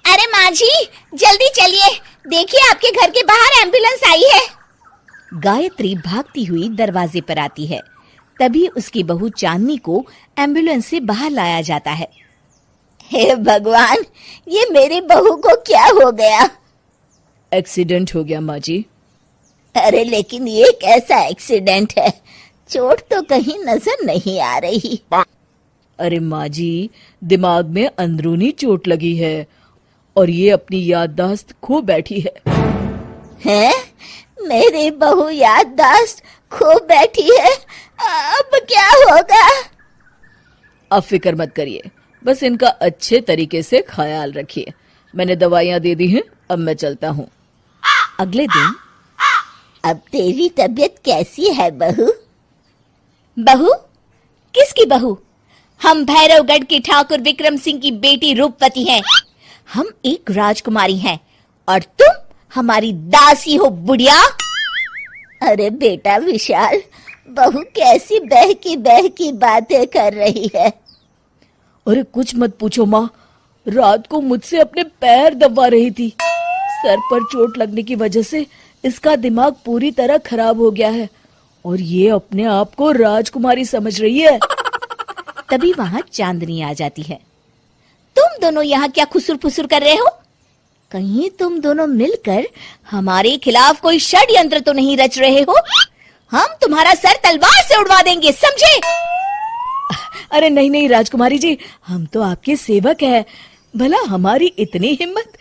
अरे माँ जी, जल्दी चलिए, देखिए आपके घर के बाहर एम्बुलेंस आई है। गायत्री भागती हुई दरवाजे पर आती है। तभी उसकी बहू चांदनी को एम्बुलेंस से बाहर लाया जाता है। हे भगवान, ये मेरी बहू को क्या हो गया? एक्सीडेंट हो गया माँ जी। अरे लेकिन ये कैसा एक्सीडेंट है? चोट तो कहीं नजर नहीं आ रही। अरे माँ जी, दिमाग में अंदरूनी चोट लगी है और ये अपनी याददाश्त खो बैठी है। हैं? मेरी बहू याददाश्त खो बैठी है, अब क्या होगा? आप फिक्र मत करिए, बस इनका अच्छे तरीके से ख्याल रखिए। मैंने दवाइयाँ दे दी हैं, अब मैं चलता हूँ। अगले दिन अब तेरी तबीयत कैसी है बहू? बहू? किसकी बहू? हम भैरवगढ़ के ठाकुर विक्रम सिंह की बेटी रूपवती हैं। हम एक राजकुमारी हैं और तुम हमारी दासी हो बुढ़िया। अरे बेटा विशाल, बहू कैसी बहकी बातें कर रही है। अरे कुछ मत पूछो माँ, रात को मुझसे अपने पैर दबा रही थी। सर पर चोट लगने की वजह से इसका दिमाग पूरी तरह खराब हो गया है और ये अपने आप को राजकुमारी समझ रही है। तभी वहां चांदनी आ जाती है। तुम दोनों यहाँ क्या खुसुर फुसुर कर रहे हो? कहीं तुम दोनों मिलकर हमारे खिलाफ कोई षड्यंत्र तो नहीं रच रहे हो? हम तुम्हारा सर तलवार से उड़वा देंगे, समझे? अरे नहीं नहीं राजकुमारी जी, हम तो आपके सेवक हैं। भला हमारी इतनी हिम्मत?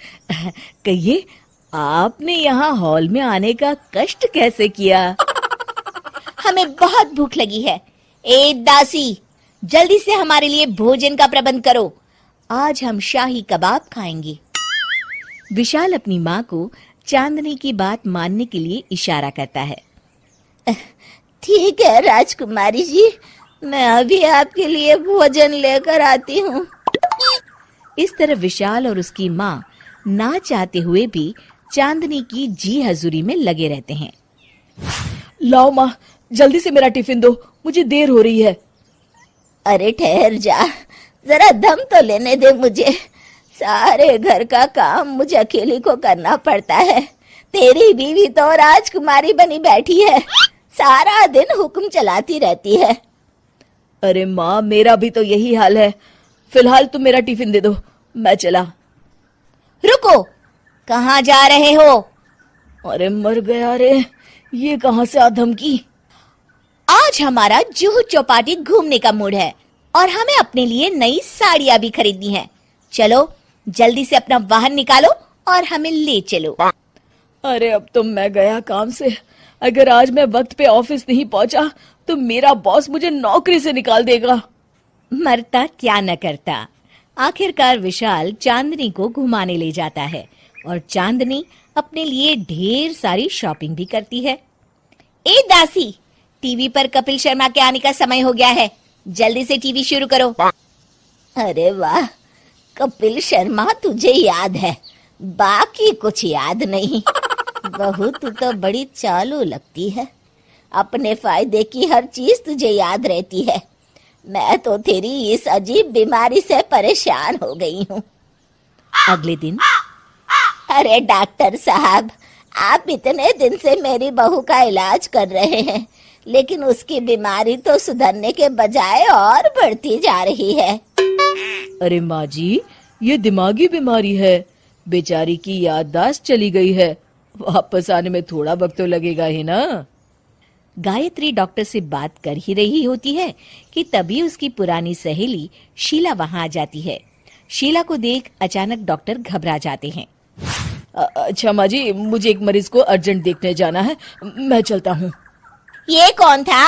कहिए, आपने यहाँ हॉल में आने का कष्ट कैसे किया? हमें बहुत भूख लगी है। ए दासी, जल्दी से हमारे लिए भोजन का प्रबंध करो। आज हम शाही कबाब खाएंगे। विशाल अपनी माँ को चांदनी की बात मानने के लिए इशारा करता है। ठीक है राजकुमारी जी, मैं अभी आपके लिए भोजन लेकर आती हूँ। इस तरह विशाल और उसकी माँ ना चाहते हुए भी चांदनी की जी हजूरी में लगे रहते हैं। लाओ माँ, जल्दी से मेरा टिफिन दो, मुझे देर हो रही है। अरे ठहर जा, जरा दम तो लेने दे मुझे। सारे घर का काम मुझे अकेली को करना पड़ता है। तेरी बीवी तो राजकुमारी बनी बैठी है, सारा दिन हुक्म चलाती रहती है। अरे माँ, मेरा भी तो यही हाल है। फिलहाल तुम मेरा टिफिन दे दो, मैं चला। रुको, कहाँ जा रहे हो? अरे मर गया रे, ये कहाँ से आ धमकी? आज हमारा जुहू चौपाटी घूमने का मूड है और हमें अपने लिए नई साड़ियाँ भी खरीदनी है। चलो जल्दी से अपना वाहन निकालो और हमें ले चलो। अरे अब तो मैं गया काम से। अगर आज मैं वक्त पे ऑफिस नहीं पहुंचा तो मेरा बॉस मुझे नौकरी से निकाल देगा। मरता क्या न करता। आखिरकार विशाल चांदनी को घुमाने ले जाता है और चांदनी अपने लिए ढेर सारी शॉपिंग भी करती है। ए दासी, टीवी पर कपिल शर्मा के आने का समय हो गया है, जल्दी से टीवी शुरू करो। अरे वाह, कपिल शर्मा तुझे याद है, बाकी कुछ याद नहीं। बहू तू तो बड़ी चालू लगती है, अपने फायदे की हर चीज तुझे याद रहती है। मैं तो तेरी इस अजीब बीमारी से परेशान हो गई हूँ। अगले दिन, अरे डॉक्टर साहब, आप इतने दिन से मेरी बहू का इलाज कर रहे हैं, लेकिन उसकी बीमारी तो सुधरने के बजाय और बढ़ती जा रही है। अरे माँ जी, ये दिमागी बीमारी है। बेचारी की याददाश्त चली गई है, वापस आने में थोड़ा वक्त तो लगेगा ही ना। गायत्री डॉक्टर से बात कर ही रही होती है कि तभी उसकी पुरानी सहेली शीला वहां आ जाती है। शीला को देख अचानक डॉक्टर घबरा जाते हैं। अच्छा माँ जी, मुझे एक मरीज को अर्जेंट देखने जाना है, मैं चलता हूँ। ये कौन था?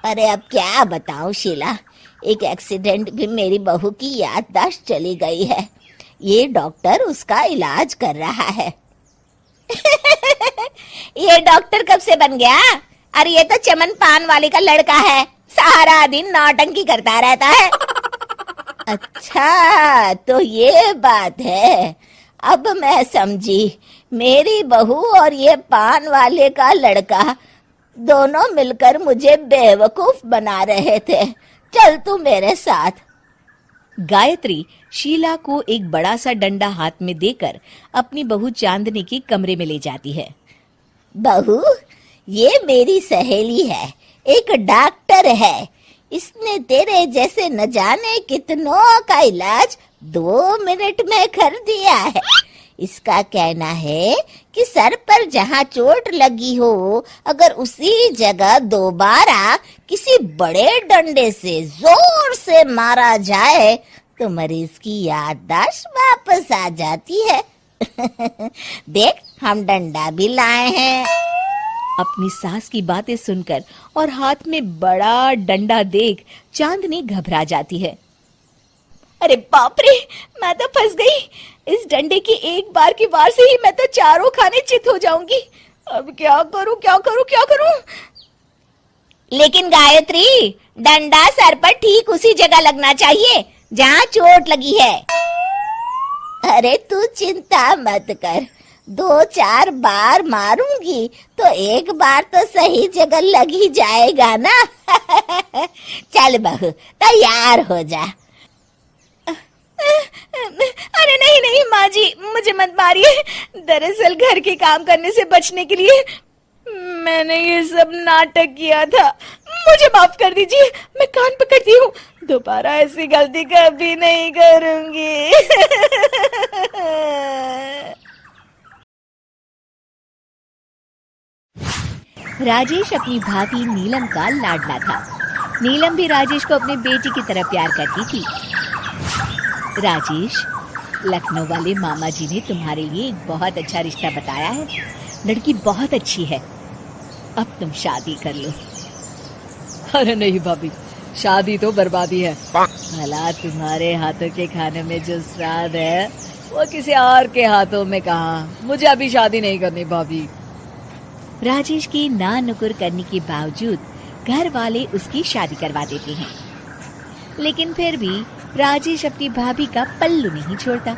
अरे अब क्या बताऊं शीला, एक एक्सीडेंट भी मेरी बहू की याददाश्त चली गई है। ये डॉक्टर उसका इलाज कर रहा है। ये डॉक्टर कब से बन गया? अरे ये तो चमन पान वाले का लड़का है, सारा दिन नौटंकी करता रहता है। अच्छा तो ये बात है, अब मैं समझी। मेरी बहू और ये पान वाले का लड़का दोनों मिलकर मुझे बेवकूफ बना रहे थे। चल तू मेरे साथ। गायत्री शीला को एक बड़ा सा डंडा हाथ में देकर अपनी बहू चांदनी के कमरे में ले जाती है। बहू, ये मेरी सहेली है, एक डॉक्टर है। इसने तेरे जैसे न जाने कितनों का इलाज 2 मिनट में कर दिया है। इसका कहना है कि सर पर जहाँ चोट लगी हो, अगर उसी जगह दोबारा किसी बड़े डंडे से जोर से मारा जाए तो मरीज की याददाश्त वापस आ जाती है। देख, हम डंडा भी लाए हैं। अपनी सास की बातें सुनकर और हाथ में बड़ा डंडा देख चांदनी घबरा जाती है। अरे बाप रे, मैं तो फंस गई। इस डंडे की एक बार की वार से ही मैं तो चारों खाने चित हो जाऊंगी। अब क्या करूं, क्या करूं, क्या करूं? लेकिन गायत्री, डंडा सर पर ठीक उसी जगह लगना चाहिए जहाँ चोट लगी है। अरे तू चिंता मत कर, 2-4 बार मारूंगी तो एक बार तो सही जगह लग ही जाएगा ना। चल बहू, तैयार हो जा। अरे नहीं नहीं माँ जी, मुझे मत मारिए। दरअसल घर के काम करने से बचने के लिए मैंने ये सब नाटक किया था। मुझे माफ कर दीजिए, मैं कान पकड़ती हूँ। दोबारा ऐसी गलती कभी नहीं करूंगी। राजेश अपनी भाभी नीलम का लाडला था। नीलम भी राजेश को अपने बेटी की तरह प्यार करती थी। राजेश, लखनऊ वाले मामा जी ने तुम्हारे लिए एक बहुत अच्छा रिश्ता बताया है। लड़की बहुत अच्छी है, अब तुम शादी कर लो। अरे नहीं भाभी, शादी तो बर्बादी है। भला तुम्हारे हाथों के खाने में जो स्वाद है वो किसी और के हाथों में कहाँ। मुझे अभी शादी नहीं करनी भाभी। राजेश की ना नुकुर करने के बावजूद घर वाले उसकी शादी करवा देते हैं, लेकिन फिर भी राजेश अपनी भाभी का पल्लू नहीं छोड़ता।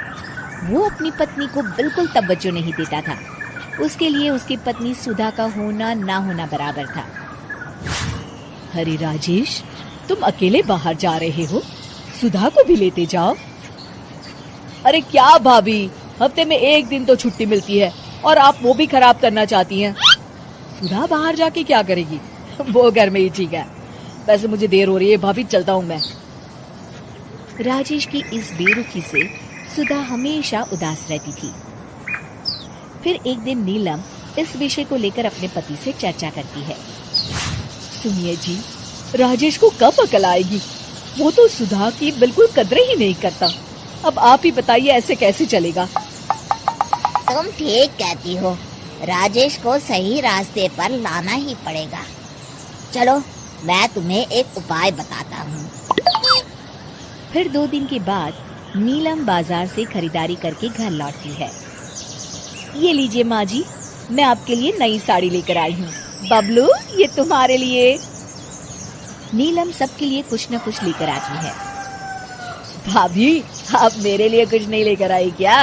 वो अपनी पत्नी को बिल्कुल तवज्जो नहीं देता था। उसके लिए उसकी पत्नी सुधा का होना ना होना बराबर था। अरे राजेश, तुम अकेले बाहर जा रहे हो, सुधा को भी लेते जाओ। अरे क्या भाभी, हफ्ते में 1 दिन तो छुट्टी मिलती है और आप वो भी खराब करना चाहती हैं। सुधा बाहर जाके क्या करेगी, वो घर में ही ठीक है। वैसे मुझे देर हो रही है भाभी, चलता हूँ मैं। राजेश की इस बेरुखी से सुधा हमेशा उदास रहती थी। फिर एक दिन नीलम इस विषय को लेकर अपने पति से चर्चा करती है। सुनिए जी, राजेश को कब अकल आएगी? वो तो सुधा की बिल्कुल कदर ही नहीं करता। अब आप ही बताइए, ऐसे कैसे चलेगा? तुम ठीक कहती हो, राजेश को सही रास्ते पर लाना ही पड़ेगा। चलो, मैं तुम्हें एक उपाय बताता हूँ। फिर 2 दिन के बाद नीलम बाजार से खरीदारी करके घर लौटती है। ये लीजिए माँ जी, मैं आपके लिए नई साड़ी लेकर आई हूँ। बबलू, ये तुम्हारे लिए। नीलम सबके लिए कुछ न कुछ लेकर आती है। भाभी, आप मेरे लिए कुछ नहीं लेकर आई क्या?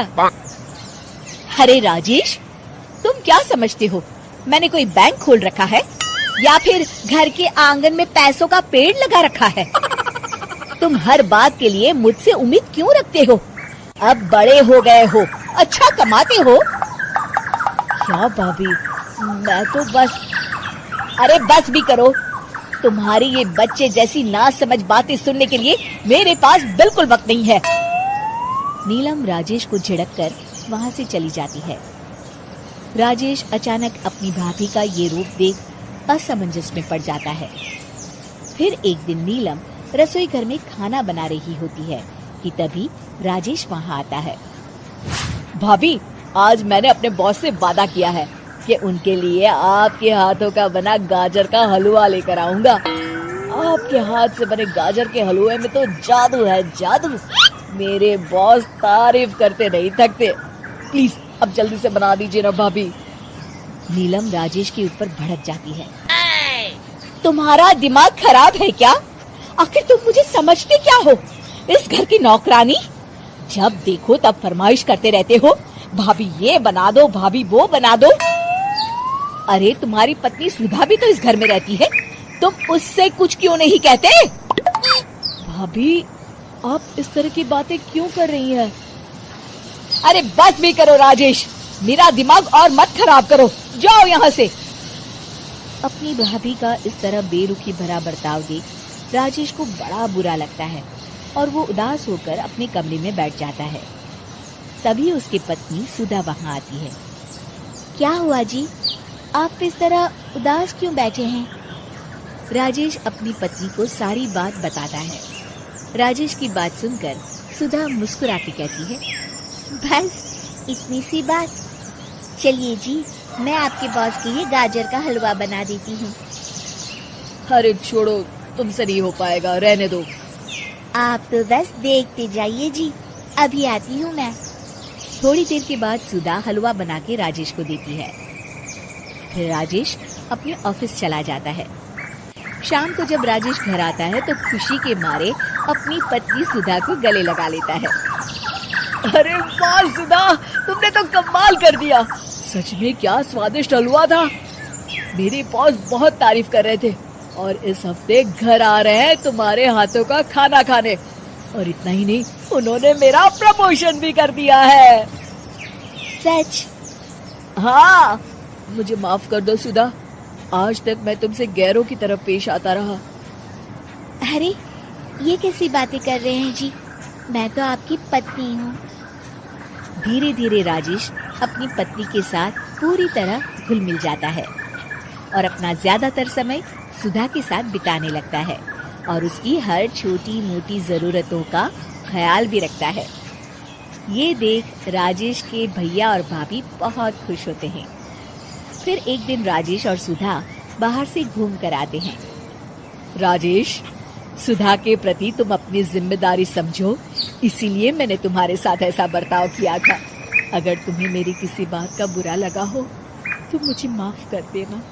अरे राजेश, तुम क्या समझते हो, मैंने कोई बैंक खोल रखा है या फिर घर के आंगन में पैसों का पेड़ लगा रखा है? तुम हर बात के लिए मुझसे उम्मीद क्यों रखते हो? अब बड़े हो गए हो, अच्छा कमाते हो। क्या भाभी, मैं तो बस। अरे बस भी करो, तुम्हारी ये बच्चे जैसी नासमझ बातें सुनने के लिए मेरे पास बिल्कुल वक्त नहीं है। नीलम राजेश को झिड़ककर वहाँ से चली जाती है। राजेश अचानक अपनी भाभी का ये रूप देख असमंजस में पड़ जाता है। फिर एक दिन नीलम रसोई घर में खाना बना रही होती है कि तभी राजेश वहाँ आता है। भाभी, आज मैंने अपने बॉस से वादा किया है कि उनके लिए आपके हाथों का बना गाजर का हलवा लेकर आऊंगा। आपके हाथ से बने गाजर के हलवे में तो जादू है, जादू। मेरे बॉस तारीफ करते नहीं थकते। प्लीज अब जल्दी से बना दीजिए ना भाभी। नीलम राजेश के ऊपर भड़क जाती है। तुम्हारा दिमाग खराब है क्या? आखिर तुम मुझे समझते क्या हो? इस घर की नौकरानी? जब देखो तब फरमाइश करते रहते हो, भाभी ये बना दो, भाभी वो बना दो। अरे तुम्हारी पत्नी सुधा भी तो इस घर में रहती है, तुम उससे कुछ क्यों नहीं कहते? भाभी, आप इस तरह की बातें क्यों कर रही हैं? अरे बस भी करो राजेश, मेरा दिमाग और मत खराब करो, जाओ यहाँ से। अपनी भाभी का इस तरह बेरुखी भरा बर्ताव देख राजेश को बड़ा बुरा लगता है और वो उदास होकर अपने कमरे में बैठ जाता है। तभी उसकी पत्नी सुधा वहां आती है। क्या हुआ जी, आप इस तरह उदास क्यों बैठे हैं? राजेश अपनी पत्नी को सारी बात बताता है। राजेश की बात सुनकर सुधा मुस्कुरा के कहती है, बस इतनी सी बात, चलिए जी मैं आपके बॉस के लिए गाजर का हलवा बना देती हूँ। अरे छोड़ो, तुमसे नहीं हो पाएगा, रहने दो। आप तो बस देखते जाइए जी, अभी आती हूँ मैं। थोड़ी देर के बाद सुधा हलवा बना के राजेश को देती है। फिर राजेश अपने ऑफिस चला जाता है। शाम को जब राजेश घर आता है तो खुशी के मारे अपनी पत्नी सुधा को गले लगा लेता है। अरे वाह सुधा, तुमने तो कमाल कर दिया, सच में क्या स्वादिष्ट हलवा था। मेरे बॉस बहुत तारीफ कर रहे थे और इस हफ्ते घर आ रहे हैं तुम्हारे हाथों का खाना खाने। और इतना ही नहीं, उन्होंने मेरा प्रमोशन भी कर दिया है। सच? हाँ, मुझे माफ कर दो सुधा, आज तक मैं तुमसे गैरों की तरफ पेश आता रहा। अरे ये कैसी बातें कर रहे हैं जी, मैं तो आपकी पत्नी हूँ। धीरे धीरे राजेश अपनी पत्नी के साथ पूरी तरह घुल मिल जाता है और अपना ज्यादातर समय सुधा के साथ बिताने लगता है और उसकी हर छोटी मोटी जरूरतों का ख्याल भी रखता है। ये देख राजेश के भैया और भाभी बहुत खुश होते हैं। फिर एक दिन राजेश और सुधा बाहर से घूम कर आते हैं। राजेश, सुधा के प्रति तुम अपनी जिम्मेदारी समझो, इसीलिए मैंने तुम्हारे साथ ऐसा बर्ताव किया था। अगर तुम्हें मेरी किसी बात का बुरा लगा हो तो मुझे माफ कर देना।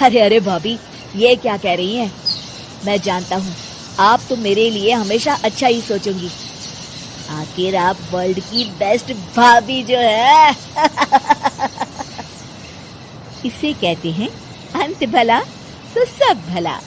अरे अरे भाभी, ये क्या कह रही हैं? मैं जानता हूँ आप तो मेरे लिए हमेशा अच्छा ही सोचोगी। आखिर आप वर्ल्ड की बेस्ट भाभी जो है। इसे कहते हैं अंत भला तो सब भला।